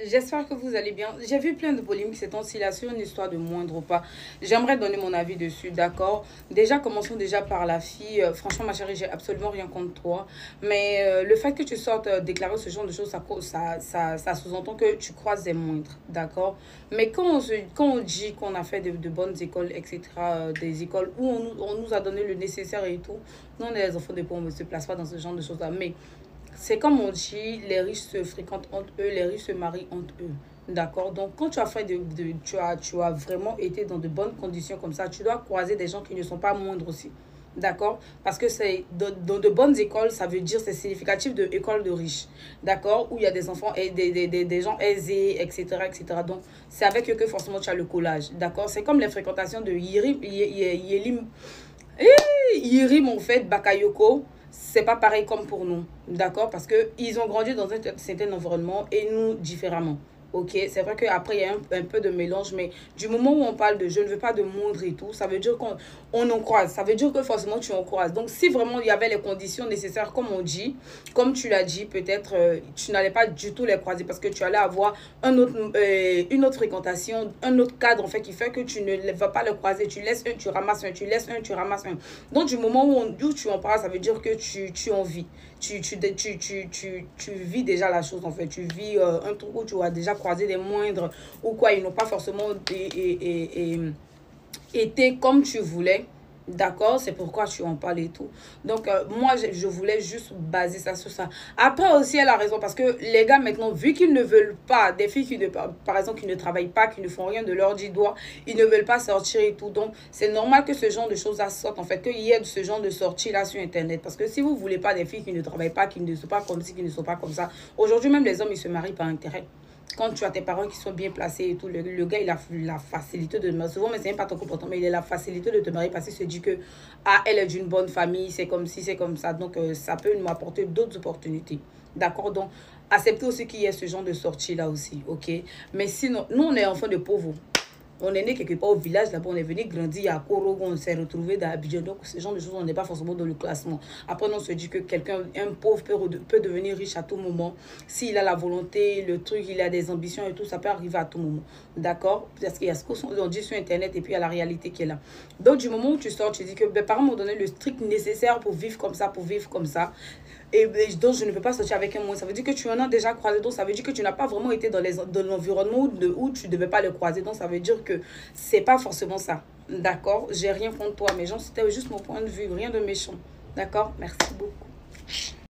J'espère que vous allez bien. J'ai vu plein de polémiques ces temps-ci là sur une histoire de moindre ou pas. J'aimerais donner mon avis dessus, d'accord? Déjà, commençons déjà par la fille. Franchement, ma chérie, j'ai absolument rien contre toi. Mais le fait que tu sortes déclarer ce genre de choses, ça sous-entend que tu croises des moindres, d'accord? Mais quand on dit qu'on a fait de bonnes écoles, etc., des écoles où on nous a donné le nécessaire et tout, nous, on est les enfants de pauvres, on ne se place pas dans ce genre de choses-là. Mais c'est comme on dit, les riches se fréquentent entre eux, les riches se marient entre eux. D'accord? Donc, quand tu as fait tu as vraiment été dans de bonnes conditions comme ça, tu dois croiser des gens qui ne sont pas moindres aussi. D'accord? Parce que c'est dans de bonnes écoles, ça veut dire c'est significatif de école de riches. D'accord? Où il y a des enfants et des gens aisés, etc., etc. Donc, c'est avec eux que forcément tu as le collage. D'accord? C'est comme les fréquentations de Yelim, Yirim, en fait, Bakayoko, c'est pas pareil comme pour nous, d'accord? Parce que ils ont grandi dans un certain environnement et nous différemment. Ok, c'est vrai qu'après il y a un peu de mélange, mais du moment où on parle de je ne veux pas de moindre et tout, ça veut dire qu'on en croise. Ça veut dire que forcément tu en croises. Donc, si vraiment il y avait les conditions nécessaires, comme on dit, comme tu l'as dit, peut-être tu n'allais pas du tout les croiser parce que tu allais avoir une autre fréquentation, un autre cadre en fait qui fait que tu ne vas pas le croiser. Tu laisses un, tu ramasses un, tu laisses un, tu ramasses un. Donc, du moment où tu en parles, ça veut dire que tu en vis. Tu vis déjà la chose en fait. Tu vis un truc où tu as déjà croisé des moindres ou quoi. Ils n'ont pas forcément été comme tu voulais. D'accord, c'est pourquoi tu en parles et tout. Donc, moi, je voulais juste baser ça sur ça. Après aussi, elle a raison parce que les gars, maintenant, vu qu'ils ne veulent pas, des filles qui, par exemple, qui ne travaillent pas, qui ne font rien de leur dit doigt, ils ne veulent pas sortir et tout. Donc, c'est normal que ce genre de choses-là sortent, en fait, qu'il y ait ce genre de sortie-là sur Internet. Parce que si vous ne voulez pas des filles qui ne travaillent pas, qui ne sont pas comme ci, qui ne sont pas comme ça, aujourd'hui, même les hommes, ils se marient par intérêt quand tu as tes parents qui sont bien placés et tout, le gars, il a la facilité de marier. Souvent, mais c'est pas ton comportement, mais il a la facilité de te marier parce qu'il se dit que, ah, elle est d'une bonne famille, c'est comme si, c'est comme ça. Donc, ça peut nous apporter d'autres opportunités. D'accord? Donc, accepter aussi qu'il y ait ce genre de sortie-là aussi, ok? Mais sinon, nous, on est enfants de pauvres. On est né quelque part au village, là-bas, on est venu grandir à Korogo, on s'est retrouvé dans Abidjan. Donc, ce genre de choses, on n'est pas forcément dans le classement. Après, on se dit que quelqu'un, un pauvre, peut devenir riche à tout moment. S'il a la volonté, le truc, il a des ambitions et tout, ça peut arriver à tout moment. D'accord? Parce qu'il y a ce qu'on dit sur Internet et puis il y a la réalité qui est là. Donc, du moment où tu sors, tu dis que mes parents m'ont donné le strict nécessaire pour vivre comme ça, pour vivre comme ça. Et donc, je ne peux pas sortir avec un moins. Ça veut dire que tu en as déjà croisé. Donc, ça veut dire que tu n'as pas vraiment été dans l'environnement où tu ne devais pas le croiser. Donc, ça veut dire que c'est pas forcément ça. D'accord? J'ai rien contre toi, mais genre, c'était juste mon point de vue. Rien de méchant. D'accord? Merci beaucoup.